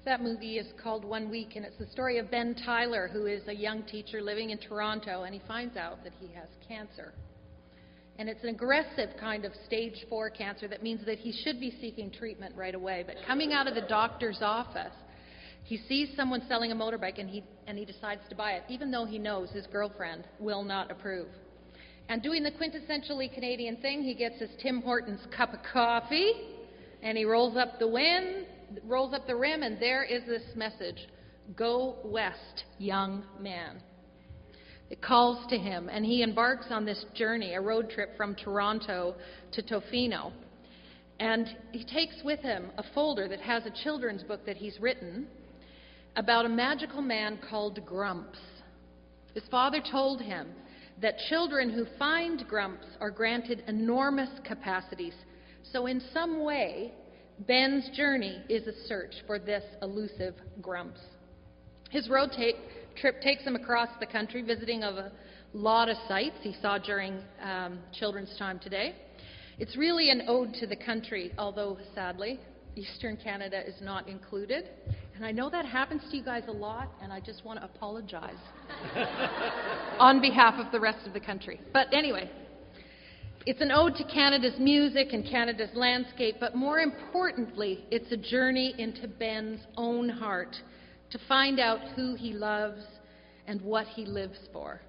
That movie is called 1 Week, and it's the story of Ben Tyler, who is a young teacher living in Toronto, and he finds out that he has cancer. And it's an aggressive kind of stage 4 cancer that means that he should be seeking treatment right away. But coming out of the doctor's office, he sees someone selling a motorbike, and he decides to buy it, even though he knows his girlfriend will not approve. And doing the quintessentially Canadian thing, he gets his Tim Hortons cup of coffee, and he rolls up the rim, and there is this message: "Go west, young man." It calls to him, and he embarks on this journey, a road trip from Toronto to Tofino. And he takes with him a folder that has a children's book that he's written about a magical man called Grumps. His father told him that children who find Grumps are granted enormous capacities. So in some way, Ben's journey is a search for this elusive Grumps. His road trip takes him across the country, visiting of a lot of sites he saw during Children's Time Today. It's really an ode to the country, although, sadly, Eastern Canada is not included. And I know that happens to you guys a lot, and I just want to apologize on behalf of the rest of the country. But anyway, it's an ode to Canada's music and Canada's landscape, but more importantly, it's a journey into Ben's own heart to find out who he loves and what he lives for.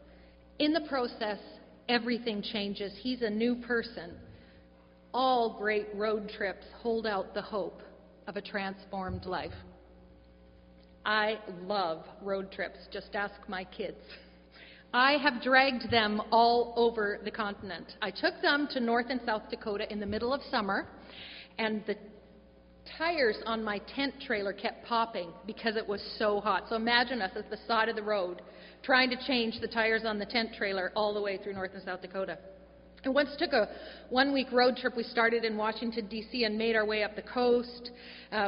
In the process, everything changes. He's a new person. All great road trips hold out the hope of a transformed life. I love road trips. Just ask my kids. I have dragged them all over the continent. I took them to North and South Dakota in the middle of summer, and the tires on my tent trailer kept popping because it was so hot. So imagine us at the side of the road trying to change the tires on the tent trailer all the way through North and South Dakota. And once took a 1-week road trip. We started in Washington, D.C. and made our way up the coast.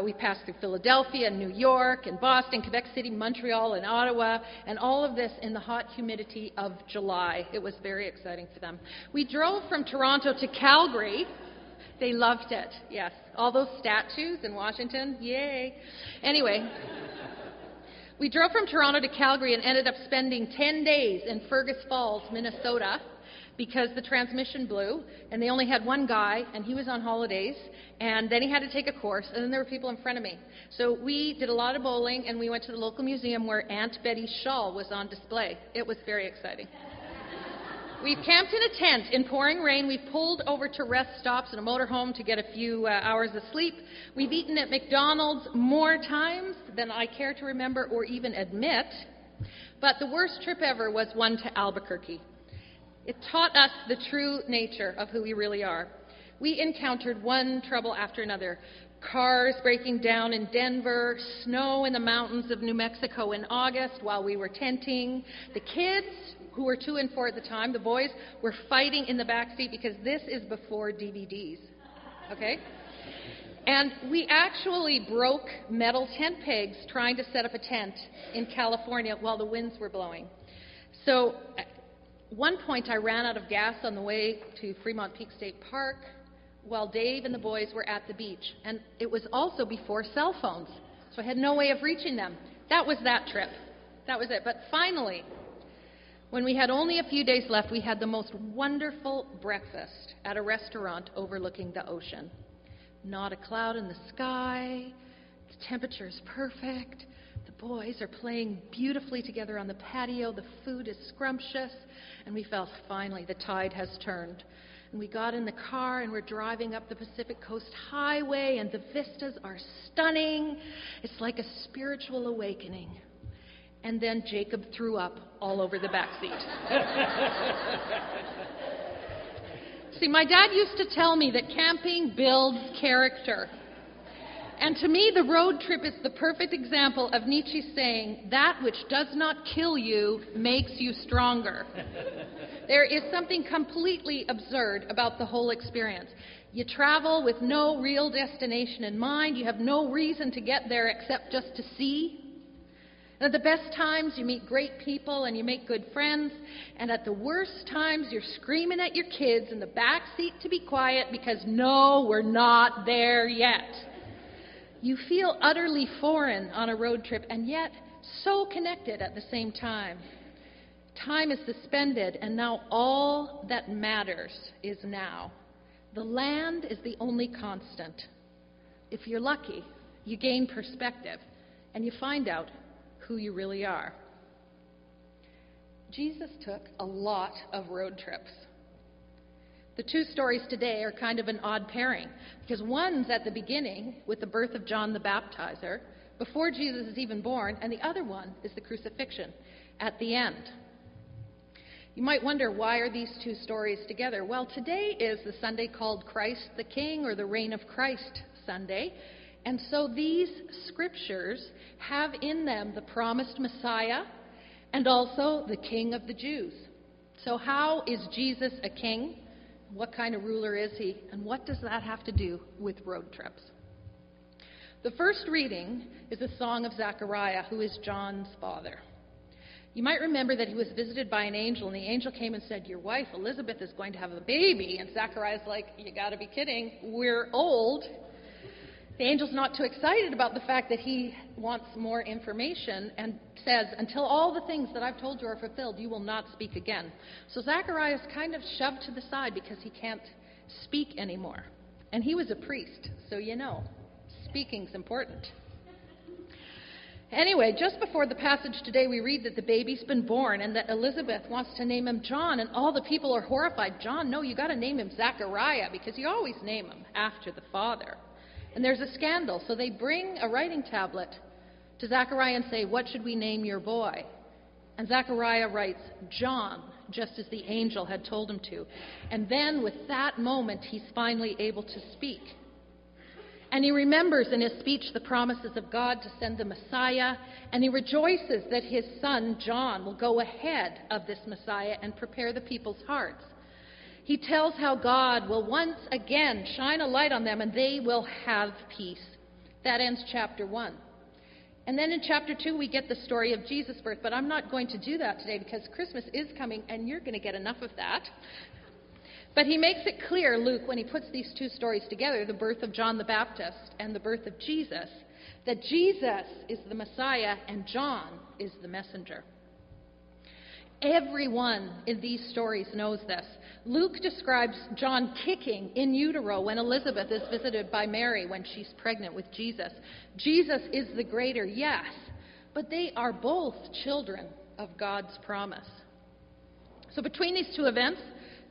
We passed through Philadelphia and New York and Boston, Quebec City, Montreal and Ottawa, and all of this in the hot humidity of July. It was very exciting for them. We drove from Toronto to Calgary. They loved it, yes. All those statues in Washington, yay. Anyway, we drove from Toronto to Calgary and ended up spending 10 days in Fergus Falls, Minnesota, because the transmission blew, and they only had one guy, and he was on holidays, and then he had to take a course, and then there were people in front of me. So we did a lot of bowling, and we went to the local museum where Aunt Betty's shawl was on display. It was very exciting. We've camped in a tent in pouring rain. We've pulled over to rest stops in a motorhome to get a few hours of sleep. We've eaten at McDonald's more times than I care to remember or even admit. But the worst trip ever was one to Albuquerque. It taught us the true nature of who we really are. We encountered one trouble after another. Cars breaking down in Denver, snow in the mountains of New Mexico in August while we were tenting. The kids, who were 2 and 4 at the time, the boys, were fighting in the back seat because this is before DVDs. Okay? And we actually broke metal tent pegs trying to set up a tent in California while the winds were blowing. So at one point I ran out of gas on the way to Fremont Peak State Park while Dave and the boys were at the beach. And it was also before cell phones, so I had no way of reaching them. That was that trip. That was it. But finally, when we had only a few days left, we had the most wonderful breakfast at a restaurant overlooking the ocean. Not a cloud in the sky. The temperature is perfect. The boys are playing beautifully together on the patio. The food is scrumptious. And we felt, finally, the tide has turned. And we got in the car and we're driving up the Pacific Coast Highway, and the vistas are stunning. It's like a spiritual awakening. And then Jacob threw up all over the back seat. See, my dad used to tell me that camping builds character. And to me, the road trip is the perfect example of Nietzsche saying, that which does not kill you makes you stronger. There is something completely absurd about the whole experience. You travel with no real destination in mind. You have no reason to get there except just to see. And at the best times, you meet great people and you make good friends. And at the worst times, you're screaming at your kids in the back seat to be quiet because, no, we're not there yet. You feel utterly foreign on a road trip and yet so connected at the same time. Time is suspended, and now all that matters is now. The land is the only constant. If you're lucky, you gain perspective, and you find out who you really are. Jesus took a lot of road trips. The two stories today are kind of an odd pairing, because one's at the beginning with the birth of John the Baptizer, before Jesus is even born, and the other one is the crucifixion at the end. You might wonder, why are these two stories together? Well, today is the Sunday called Christ the King, or the Reign of Christ Sunday. And so these scriptures have in them the promised Messiah and also the King of the Jews. So how is Jesus a king? What kind of ruler is he? And what does that have to do with road trips? The first reading is a song of Zechariah, who is John's father. You might remember that he was visited by an angel, and the angel came and said, "Your wife, Elizabeth, is going to have a baby." And Zechariah's like, "You got to be kidding. We're old." The angel's not too excited about the fact that he wants more information and says, "Until all the things that I've told you are fulfilled, you will not speak again." So Zechariah is kind of shoved to the side because he can't speak anymore. And he was a priest, so speaking's important. Anyway, just before the passage today, we read that the baby's been born and that Elizabeth wants to name him John, and all the people are horrified. "John, no, you got to name him Zechariah, because you always name him after the father." And there's a scandal, so they bring a writing tablet to Zechariah and say, "What should we name your boy?" And Zechariah writes, "John," just as the angel had told him to. And then with that moment, he's finally able to speak. And he remembers in his speech the promises of God to send the Messiah, and he rejoices that his son, John, will go ahead of this Messiah and prepare the people's hearts. He tells how God will once again shine a light on them, and they will have peace. That ends chapter 1. And then in chapter 2, we get the story of Jesus' birth, but I'm not going to do that today because Christmas is coming, and you're going to get enough of that. But he makes it clear, Luke, when he puts these two stories together, the birth of John the Baptist and the birth of Jesus, that Jesus is the Messiah and John is the messenger. Everyone in these stories knows this. Luke describes John kicking in utero when Elizabeth is visited by Mary when she's pregnant with Jesus. Jesus is the greater, yes, but they are both children of God's promise. So between these two events,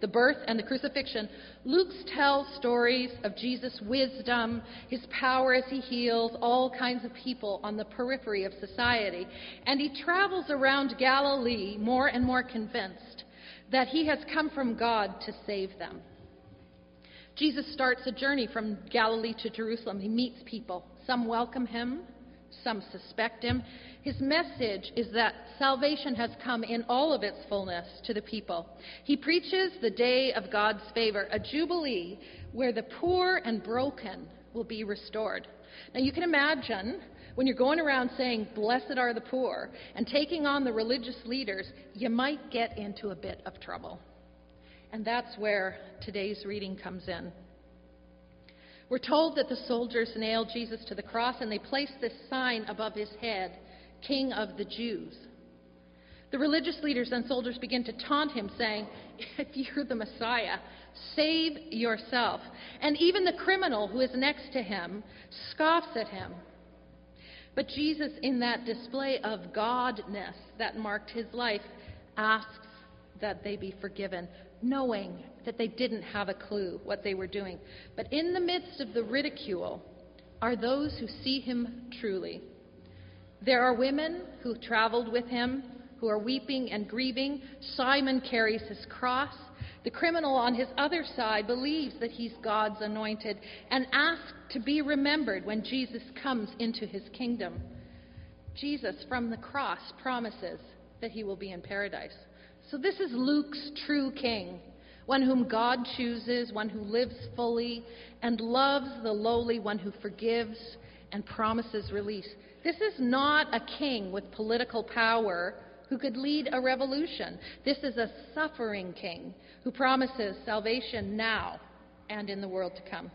the birth and the crucifixion, Luke tells stories of Jesus' wisdom, his power as he heals all kinds of people on the periphery of society. And he travels around Galilee more and more convinced that he has come from God to save them. Jesus starts a journey from Galilee to Jerusalem. He meets people. Some welcome him, some suspect him. His message is that salvation has come in all of its fullness to the people. He preaches the day of God's favor, a jubilee where the poor and broken will be restored. Now you can imagine when you're going around saying, "Blessed are the poor," and taking on the religious leaders, you might get into a bit of trouble. And that's where today's reading comes in. We're told that the soldiers nailed Jesus to the cross, and they placed this sign above his head, "King of the Jews." The religious leaders and soldiers begin to taunt him, saying, "If you're the Messiah, save yourself." And even the criminal who is next to him scoffs at him. But Jesus, in that display of godness that marked his life, asks that they be forgiven, knowing that they didn't have a clue what they were doing. But in the midst of the ridicule are those who see him truly. There are women who traveled with him, who are weeping and grieving. Simon carries his cross. The criminal on his other side believes that he's God's anointed and asks to be remembered when Jesus comes into his kingdom. Jesus, from the cross, promises that he will be in paradise. So this is Luke's true king, one whom God chooses, one who lives fully and loves the lowly, one who forgives and promises release. This is not a king with political power who could lead a revolution. This is a suffering king who promises salvation now and in the world to come.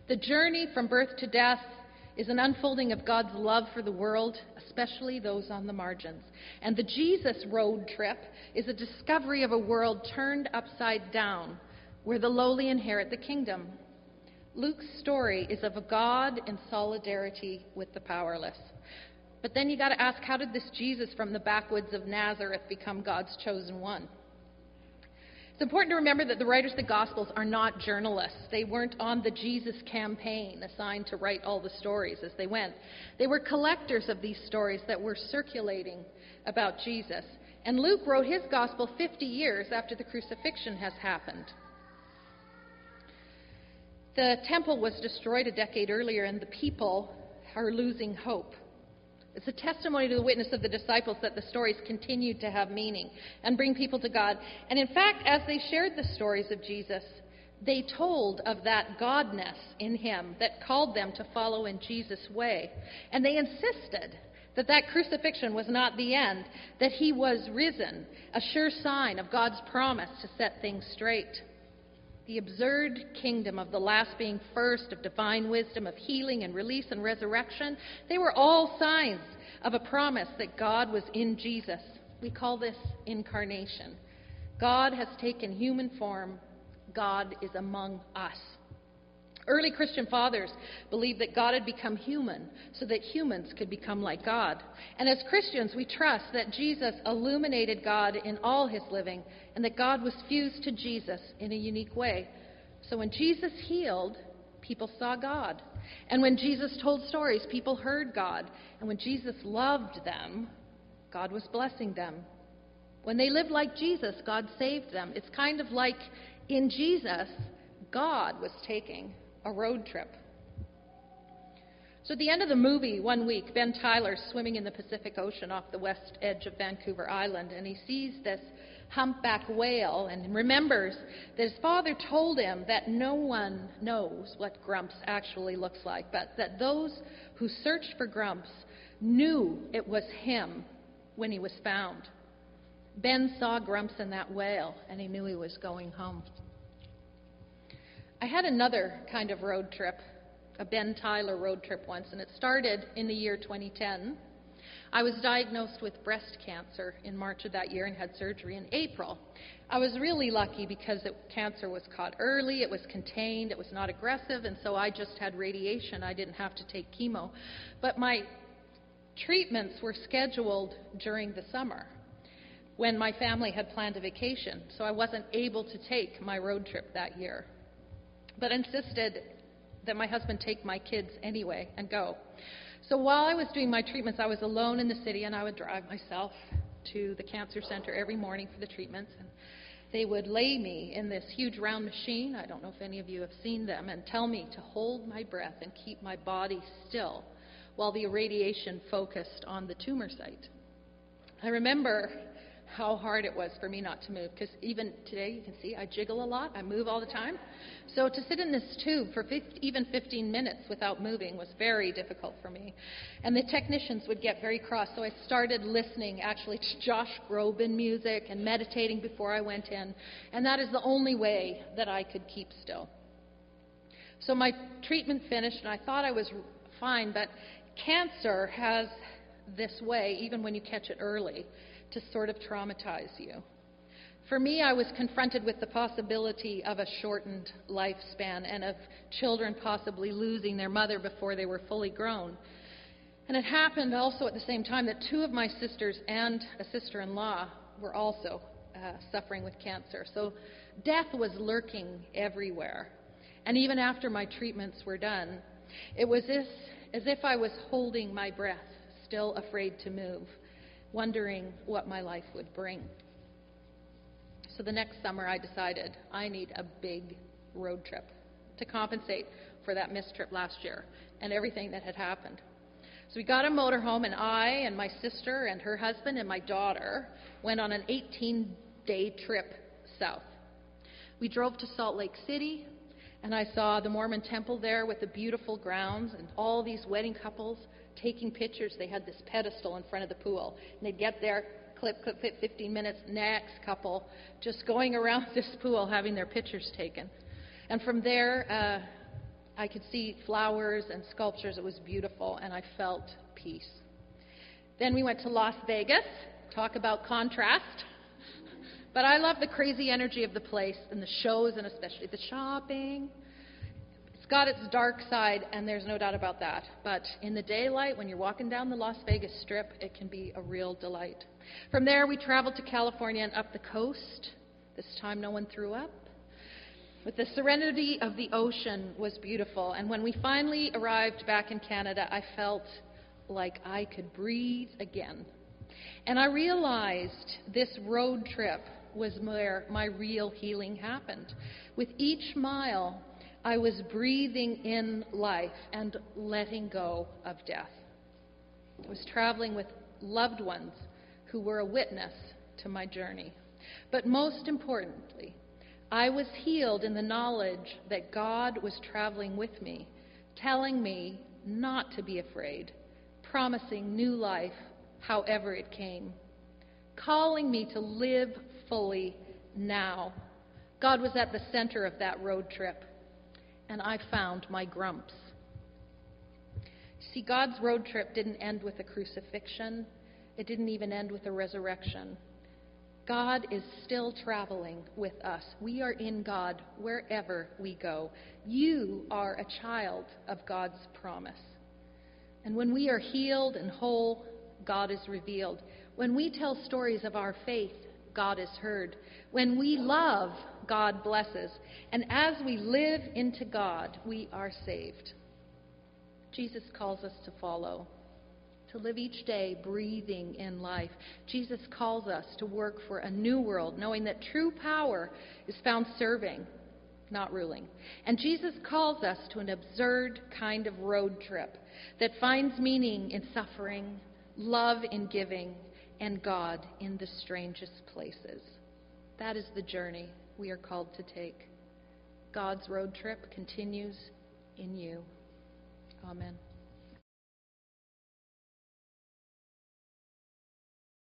The journey from birth to death is an unfolding of God's love for the world, especially those on the margins. And the Jesus road trip is a discovery of a world turned upside down, where the lowly inherit the kingdom. Luke's story is of a God in solidarity with the powerless. But then you got to ask, how did this Jesus from the backwoods of Nazareth become God's chosen one? It's important to remember that the writers of the Gospels are not journalists. They weren't on the Jesus campaign assigned to write all the stories as they went. They were collectors of these stories that were circulating about Jesus. And Luke wrote his Gospel 50 years after the crucifixion has happened. The temple was destroyed a decade earlier, and the people are losing hope. It's a testimony to the witness of the disciples that the stories continued to have meaning and bring people to God. And in fact, as they shared the stories of Jesus, they told of that Godness in him that called them to follow in Jesus' way. And they insisted that that crucifixion was not the end, that he was risen, a sure sign of God's promise to set things straight. The absurd kingdom of the last being first, of divine wisdom, of healing and release and resurrection, they were all signs of a promise that God was in Jesus. We call this incarnation. God has taken human form. God is among us. Early Christian fathers believed that God had become human so that humans could become like God. And as Christians, we trust that Jesus illuminated God in all his living and that God was fused to Jesus in a unique way. So when Jesus healed, people saw God. And when Jesus told stories, people heard God. And when Jesus loved them, God was blessing them. When they lived like Jesus, God saved them. It's kind of like in Jesus, God was taking a road trip. So at the end of the movie, one week, Ben Tyler's swimming in the Pacific Ocean off the west edge of Vancouver Island, and he sees this humpback whale and remembers that his father told him that no one knows what Grumps actually looks like, but that those who searched for Grumps knew it was him when he was found. Ben saw Grumps in that whale, and he knew he was going home. I had another kind of road trip, a Ben Tyler road trip once, and it started in the year 2010. I was diagnosed with breast cancer in March of that year and had surgery in April. I was really lucky because cancer was caught early, it was contained, it was not aggressive, and so I just had radiation. I didn't have to take chemo. But my treatments were scheduled during the summer when my family had planned a vacation, so I wasn't able to take my road trip that year, but insisted that my husband take my kids anyway and go. So while I was doing my treatments, I was alone in the city, and I would drive myself to the cancer center every morning for the treatments, and they would lay me in this huge round machine, I don't know if any of you have seen them, and tell me to hold my breath and keep my body still while the irradiation focused on the tumor site. I remember how hard it was for me not to move, because even today, you can see, I jiggle a lot, I move all the time. So to sit in this tube for even 15 minutes without moving was very difficult for me. And the technicians would get very cross, so I started listening actually to Josh Groban music and meditating before I went in, and that is the only way that I could keep still. So my treatment finished, and I thought I was fine, but cancer has this way, even when you catch it early, to sort of traumatize you. For me, I was confronted with the possibility of a shortened lifespan and of children possibly losing their mother before they were fully grown. And it happened also at the same time that two of my sisters and a sister-in-law were also suffering with cancer. So death was lurking everywhere. And even after my treatments were done, it was as if I was holding my breath, still afraid to move, wondering what my life would bring. So the next summer I decided I need a big road trip to compensate for that missed trip last year and everything that had happened. So we got a motorhome, and I and my sister and her husband and my daughter went on an 18-day trip south. We drove to Salt Lake City, and I saw the Mormon temple there with the beautiful grounds and all these wedding couples taking pictures. They had this pedestal in front of the pool, and they'd get there, clip, 15 minutes, next couple, just going around this pool having their pictures taken. And from there, I could see flowers and sculptures. It was beautiful, and I felt peace. Then we went to Las Vegas. Talk about contrast. But I love the crazy energy of the place and the shows, and especially the shopping. It's got its dark side, and there's no doubt about that. But in the daylight, when you're walking down the Las Vegas Strip, it can be a real delight. From there, we traveled to California and up the coast. This time, no one threw up. But the serenity of the ocean was beautiful. And when we finally arrived back in Canada, I felt like I could breathe again. And I realized this road trip was where my real healing happened. With each mile, I was breathing in life and letting go of death. I was traveling with loved ones who were a witness to my journey. But most importantly, I was healed in the knowledge that God was traveling with me, telling me not to be afraid, promising new life however it came, calling me to live fully now. God was at the center of that road trip, and I found my grumps. See, God's road trip didn't end with a crucifixion. It didn't even end with a resurrection. God is still traveling with us. We are in God wherever we go. You are a child of God's promise. And when we are healed and whole, God is revealed. When we tell stories of our faith, God is heard. When we love, God blesses. And as we live into God, we are saved. Jesus calls us to follow, to live each day breathing in life. Jesus calls us to work for a new world, knowing that true power is found serving, not ruling. And Jesus calls us to an absurd kind of road trip that finds meaning in suffering, love in giving, and God in the strangest places. That is the journey we are called to take. God's road trip continues in you. Amen.